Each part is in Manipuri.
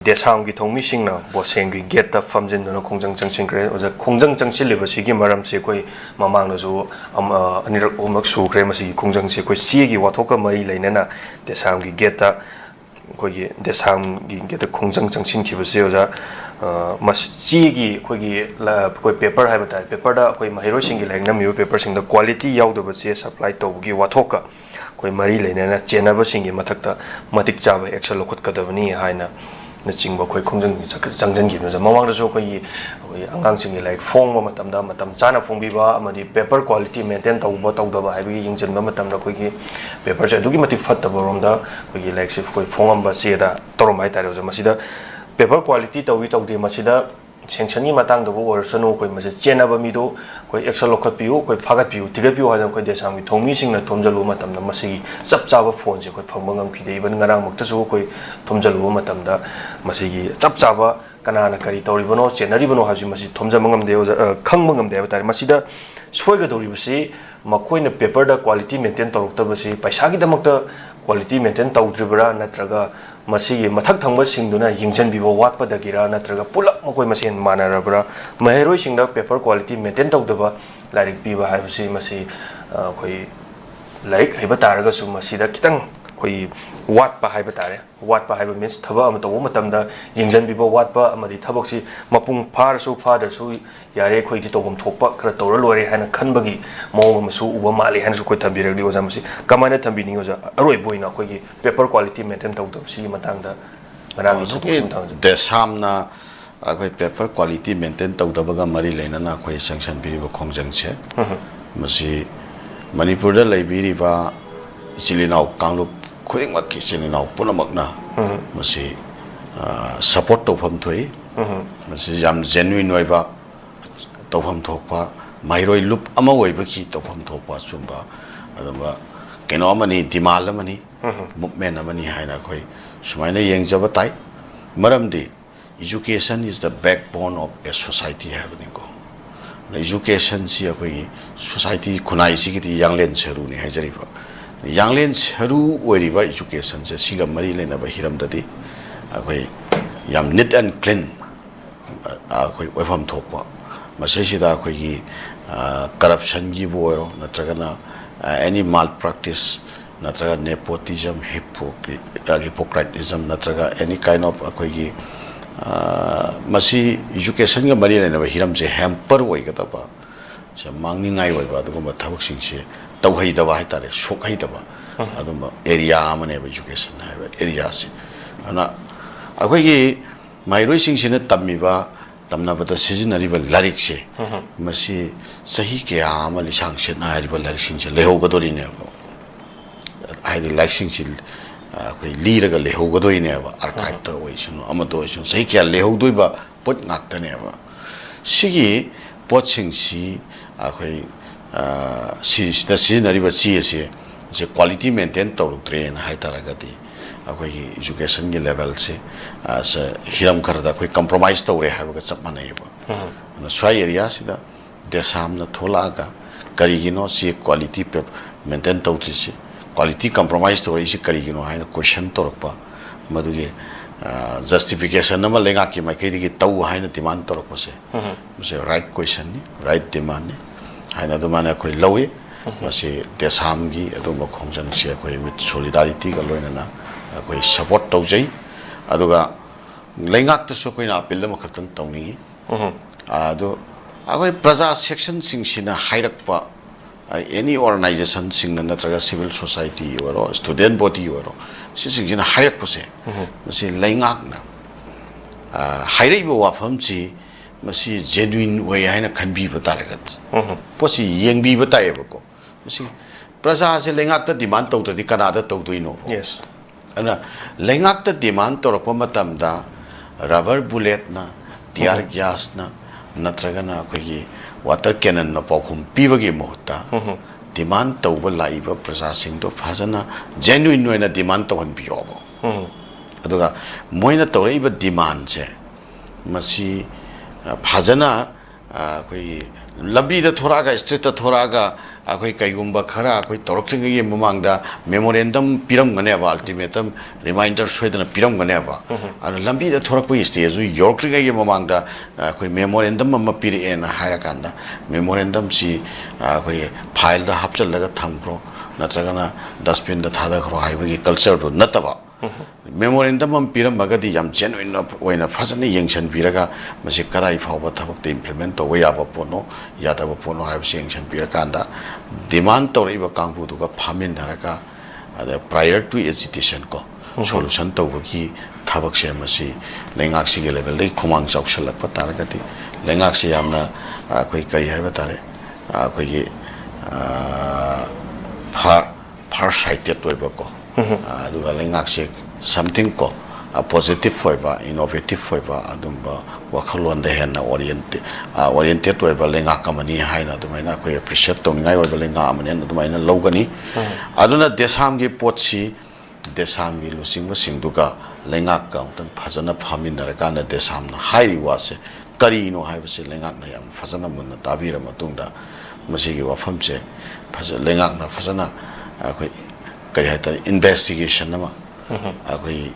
대상기 동미싱나 보생기 게타 팜진도나 공정 정신그래 어제 공정 정신리버시기 마람시 거의 마망로조 아니락 오막 수그래 마시 공정시 거의 시기 와토가 머리 레네나 대상기 게타 거기 대상기 게타 공정 정신 기버시 어자 마시 시기 거기 거의 페퍼 하이버타 페퍼다 거의 마히로싱기 랭남이 페퍼싱다 퀄리티 야우더버시 서플라이 토기 와토가 거의 머리 레네나 제나버싱기 마탁다 마틱 자바 액션 로컷가더니 하이나 नचिंग कोई खुंजंग चंगजन की नजा ममांग दसो कोई अंगांग लाइक फोंग मतम चाना फोंबीबा अमदी पेपर क्वालिटी मेंटेन तौबा तौदबा हाइबगी यिंजन मतम कोई पेपर से दुगी मतिक फत्तब रोमदा कोई लाइक से कोई फोंगम बसेदा तोरम हाइ तारे जो मसिदा पेपर क्वालिटी तौवी तौदे मसिदा सेंक्शननी मतंग दबो ओरसनो कोई मसे चेनबा मिदो कोई एक्शन लोखत पियो कोई फागत पियो तिगत पियो हादम कोई देसांगी थोमी सिंगना थोमजलु मतम न मसिगी चप चाबा फोन से कोई फंगम खिदे इबन ngaraang मक्तसु कोई थोमजलु मतम दा मसिगी चप चाबा कनाना करी तौरिबनो चेनरिबनो हाजि मसि थोमजमंगम दे खंगमंगम दे बतारे मसिदा सोयगदौरिबसि मखोइना पेपर दा क्वालिटी मेंटेन तौरक्तबसि पैसागी दमक्ता क्वालिटी मेंटेन तौद्रिबरा नत्रगा मसिगी मथक थंगबा सिंगदुना यिंजनबिबो वाटपदगिरा नत्रगा पुलप मखोइ मसेन मानरबरा महेरोइ सिंगदा पेपर क्वालिटी मेंटेन तौदबा लाइक पीबा हाइबसि मसि कोइ लाइक हेबा तारगसु मसिदा खितंग कोई वाटपा हाइबा तारे वाटपा हाइबा मीन्स थबा अम तबो मतमदा यिंजनबिबो वाटपा अमदि थबकसि मपुंग फारसु फादरसु यारे खोइदि तोगम थोकपा खरा तौर लोरे हाना खनबगी मोंग मसु उबा माले हानसु कोइ थबिरगदि ओजा मसि कमाना थबिनिंग ओजा अरोइ बोइना कोइगी पेपर क्वालिटी मेंटेन तौदबसि मतंगदा ngaraang थोकसिम थांग देसामना अखोइ पेपर क्वालिटी मेंटेन तौदबगा मरि लेना अखोइ सैंक्शन बिरिबो खोंजंगसे मसि मणिपुर दा लैबिरिबा इचिलिनाव कांगलुप खुदिंगमक्की इचिलिनाव पुनमकना मसि सपोर्ट तौफम थोइ मसि याम जेन्युइन ओइबा तौफम थोकपा माइरोइ लुप अमा ओइबकी तौफम थोकपा चुम्बा अदुबा केनो अमनि डिमाल अमनि मूवमेंट अमनि हाइना खोइ सुमाइना येंगजबा ताइ मरमदि education is the backbone of a society हाबनिको education si अखोइ society खुनाइ सिगिति यांगलेन छरुनि हाइजरिबा यांगलेन छरु ओइरिबा education से सिगा मरि लेनबा हिरमददि अखोइ याम neat and clean अखोइ ओइफम थोकपा मसेसिदा अखोइगी corruption gi borrow नत्रगना any malpractice natraga nepotism hypocritism natraga any kind of akoigi masi education ga mari lena hiram je hamper oi ga taba se mangni ngai oi ba duguma thabak sing se tauhai da ba hai tare sokhai da ba aduma area amane education hai area se ana akoigi mairoi sing sine tammi ba tamna bata seasonary ba larik se masi sahi ke amali sang se na ri ba larik sing se leho ga dori ne I like sing chil koi liraga leho gadoi ne ba archive to oi sunu amado sunu sei kya leho doi ba pot ngakta ne ba sigi pot sing si koi si nari ba si se quality maintain to train hai taraga di koi education ge level se sa hiram karda koi compromise to re ha ba chap manai ba na swai area sida desam na thola ga karigino si quality maintain to si quality compromise to isi karigino haina question torokpa maduge justification nama lenga ki mai kedi ki tau haina demand torokpa se right question ni right demand ni haina do mana koi lowe mase desam gi aduma khongjang se koi with solidarity ga loina na koi support tawjai aduga lenga ta so koi na appeal ma khatan tawni adu agoi praja section sing sina hairakpa any organization sing natraga civil society or student body or sing sina hairak pose masi laingak na hairai bo wafam chi masi genuine way haina khanbi bataragat posi yengbi batai bako masi praja se laingak ta demand to di kanada to duino yes ana laingak ta demand to rakpa matam da rubber bullet na tear gas na natraga na koi water cannon na pakhum pibagi mohta demand tawba laiba processing to phajana genuine noina demand tawhan biyobo aduga moina tawreiba demand se masi phajana ꯑꯩꯈꯣꯏꯒꯤ ꯂꯝꯕꯤꯗ ꯊꯣꯔꯛꯑꯒ ꯁ꯭ꯇ꯭ꯔꯤꯠꯇ ꯊꯣꯔꯛꯑꯒ ꯑꯩꯈꯣꯏ ꯀꯩꯒꯨꯝꯕ ꯈꯔ ꯑꯩꯈꯣꯏ ꯇꯧꯔꯛꯇ꯭ꯔꯤꯉꯩꯒꯤ ꯃꯃꯥꯡꯗ ꯃꯦꯃꯣꯔꯦꯟꯗꯝ ꯄꯤꯔꯝꯒꯅꯦꯕ ꯑꯜꯇꯤꯃꯦꯇꯝ ꯔꯤꯃꯥꯏꯟꯗꯔ ꯁꯣꯏꯗꯅ ꯄꯤꯔꯝꯒꯅꯦꯕ ꯑꯗꯨ ꯂꯝꯕꯤꯗ ꯊꯣꯔꯛꯄꯒꯤ ꯁ꯭ꯇꯦꯖꯁꯨ ꯌꯧꯔꯛꯇ꯭ꯔꯤꯉꯩꯒꯤ ꯃꯃꯥꯡꯗ ꯑꯩꯈꯣꯏ ꯃꯦꯃꯣꯔꯦꯟꯗꯝ ꯑꯃ ꯄꯤꯔꯛꯑꯦꯅ ꯍꯥꯏꯔꯀꯥꯟda ꯃꯦꯃꯣꯔꯦꯟꯗꯝꯁꯤ ꯑꯩꯈꯣꯏ ꯐꯥꯏꯜꯗ ꯍꯥꯞꯆꯜꯂꯒ ꯊꯝꯈ꯭ꯔꯣ ꯅꯠꯇ꯭ꯔꯒꯅ ꯗꯁꯕꯤꯟꯗ ꯊꯥꯗꯈ꯭ꯔꯣ ꯍꯥꯏꯕꯒꯤ ꯀꯜꯆꯔꯗꯨ ꯅꯠꯇꯕ ꯃꯦꯃꯣꯔꯦꯟꯗꯝ ꯑꯃ ꯄꯤꯔꯝꯃꯒꯗꯤ ꯌꯥꯝ ꯖꯦꯅꯨꯏꯟ ꯑꯣꯏꯅ ꯐꯖꯅ ꯌꯦꯡꯁꯤꯟꯕꯤꯔꯒ ꯃꯁꯤ ꯀꯗꯥꯏ ꯐꯥꯎꯕ ꯊꯕꯛꯇ ꯏꯝꯄ꯭ꯂꯤꯃꯦꯟ ꯇꯧꯕ ꯌꯥꯕ ꯄꯣꯠꯅꯣ ꯌꯥꯗꯕ ꯄꯣꯠꯅꯣ ꯍꯥꯏꯕꯁꯤ ꯌꯦꯡꯁꯤꯟꯕꯤꯔꯀꯥꯟꯗ ꯗꯤꯃꯥꯟ ꯇꯧꯔꯛꯏꯕ ꯀꯥꯡꯕꯨꯗꯨꯒ ꯐꯥꯃꯤꯟꯅꯔꯒ ꯑꯗ ꯄ꯭ꯔꯥꯏꯌꯔ ꯇꯨ ꯑꯦꯖꯤꯇꯦꯁꯟ ꯀꯣ ꯁꯣꯂꯨꯁꯟ ꯇꯧꯕꯒꯤ ꯊꯕꯛꯁꯦ ꯃꯁꯤ ꯂꯩꯉꯥꯛꯁꯤꯒꯤ ꯂꯦꯚꯦꯜꯗꯒꯤ ꯈꯨꯃꯥꯡ ꯆꯥꯎꯁꯜꯂꯛꯄ ꯇꯥꯔꯒꯗꯤ ꯂꯩꯉꯥꯛꯁꯤ ꯌꯥꯝꯅ ꯑꯩꯈꯣꯏ ꯀꯔꯤ ꯍꯥꯏꯕ ꯇꯥꯔꯦ ꯑꯩꯈꯣꯏꯒꯤ ꯐꯥꯔ ꯁꯥꯏꯇꯦꯠ ꯑꯣꯏꯕꯀꯣ ꯑꯗꯨꯒ ꯂꯩꯉꯥꯛꯁꯦ ꯁꯝꯊꯤꯡ ꯀꯣ ꯄꯣꯖꯤꯇꯤቭ ꯑꯣꯏꯕ ꯏꯅꯣꯚꯦꯇꯤቭ ꯑꯣꯏꯕ ꯑꯗꯨꯝꯕ ꯋꯥꯈꯜꯂꯣꯟꯗ ꯍꯦꯟꯅ ꯑꯣꯔꯤꯌꯦꯟꯇꯦꯠ ꯑꯣꯏꯕ ꯂꯩꯉꯥꯛ ꯑꯃꯅꯤ ꯍꯥꯏꯅ ꯑꯗꯨꯃꯥꯏꯅ ꯑꯩꯈꯣꯏ ꯑꯦꯄ꯭ꯔꯤꯁꯤꯌꯦꯠ ꯇꯧꯅꯤꯡꯉꯥꯏ ꯑꯣꯏꯕ ꯂꯩꯉꯥꯛ ꯑꯃꯅꯤ ꯑꯗꯨꯃꯥꯏꯅ ꯂꯧꯒꯅꯤ ꯑꯗꯨꯅ ꯗꯦꯁꯥꯝꯒꯤ ꯄꯣꯠꯁꯤ ꯗꯦꯁꯥꯝꯒꯤ ꯂꯨꯆꯤꯡꯕꯁꯤꯡꯗꯨꯒ ꯂꯩꯉꯥꯛꯀ ꯑꯃꯨꯛꯇꯪ ꯐꯖꯅ ꯐꯥꯃꯤꯟꯅꯔꯀꯥꯟꯗ ꯗꯦꯁꯥꯝꯅ ꯍꯥꯏꯔꯤꯕ ꯋꯥꯁꯦ ꯀꯔꯤꯅꯣ ꯍꯥꯏꯕꯁꯤ ꯂꯩꯉꯥꯛꯅ ꯌꯥꯝ ꯐꯖꯅ ꯃꯨꯟꯅ ꯇꯥꯕꯤꯔ ꯃꯇꯨꯡꯗ ꯃꯁꯤꯒꯤ ꯋꯥꯐꯝꯁꯦ ꯂꯩꯉꯥꯛꯅ ꯐꯖꯅ ꯑꯩꯈꯣꯏ ꯀꯔꯤ ꯍꯥꯏꯇꯥꯔꯦ ꯏꯟꯚꯦꯁꯇꯤꯒꯦꯁꯟ ꯑꯃ ꯑꯩꯈꯣꯏ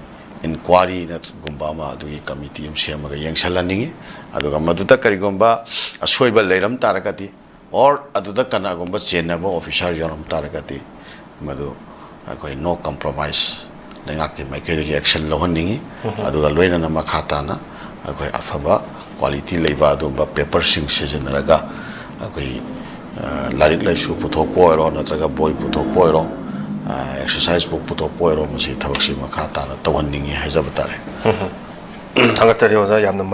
ꯏꯟꯀ꯭ꯋꯥꯔꯤ ꯅꯠꯇ꯭ꯔꯒꯨꯝꯕ ꯑꯃ ꯑꯗꯨꯒꯤ ꯀꯃꯤꯇꯤ ꯑꯃ ꯁꯦꯝꯃꯒ ꯌꯦꯡꯁꯤꯜꯍꯟꯅꯤꯡꯉꯤ ꯑꯗꯨꯒ ꯃꯗꯨꯗ ꯀꯔꯤꯒꯨꯝꯕ ꯑꯁꯣꯏꯕ ꯂꯩꯔꯝ ꯇꯥꯔꯒꯗꯤ ꯑꯣꯔ ꯑꯗꯨꯗ ꯀꯅꯥꯒꯨꯝꯕ ꯆꯦꯟꯅꯕ ꯑꯣꯐꯤꯁꯥꯔ ꯌꯥꯎꯔꯝ ꯇꯥꯔꯒꯗꯤ ꯃꯗꯨ ꯑꯩꯈꯣꯏ ꯅꯣ ꯀꯝꯄ꯭ꯔꯣꯃꯥꯏꯁ ꯂꯩꯉꯥꯛꯀꯤ ꯃꯥꯏꯀꯩꯗꯒꯤ ꯑꯦꯛꯁꯟ ꯂꯧꯍꯟꯅꯤꯡꯉꯤ ꯑꯗꯨꯒ ꯂꯣꯏꯅꯅ ꯃꯈꯥ ꯇꯥꯅ ꯑꯩꯈꯣꯏ ꯑꯐꯕ ꯀ꯭ꯋꯥꯂꯤꯇꯤ ꯂꯩꯕ ꯑꯗꯨꯒꯨꯝꯕ ꯄꯦꯄꯔꯁꯤꯡ ꯁꯤꯖꯤꯟꯅꯔꯒ ꯑꯩꯈꯣꯏ ꯂꯥꯏꯔꯤꯛ ꯂꯥꯏꯁꯨ ꯄꯨꯊꯣꯛꯄ ꯑꯣꯏꯔꯣ ꯅꯠꯇ꯭ꯔꯒ ꯕꯣꯏ ꯄꯨꯊꯣꯛꯄ ꯑꯣꯏꯔꯣ ꯑꯦꯛꯁꯔꯁꯥꯏꯁ ꯕꯨꯛ ꯄꯨꯊꯣꯛꯄ ꯑꯣꯏꯔꯣ ꯃꯁꯤ ꯊꯕꯛꯁꯤ ꯃꯈꯥ ꯇꯥꯅ ꯇꯧꯍꯟꯅꯤꯡꯉꯤ ꯍꯥꯏꯖꯕ ꯇꯥꯔꯦ ꯊꯥꯒꯠꯆꯔꯤ ꯑꯣꯖꯥ ꯌꯥꯝꯅ ꯃꯔꯤꯛ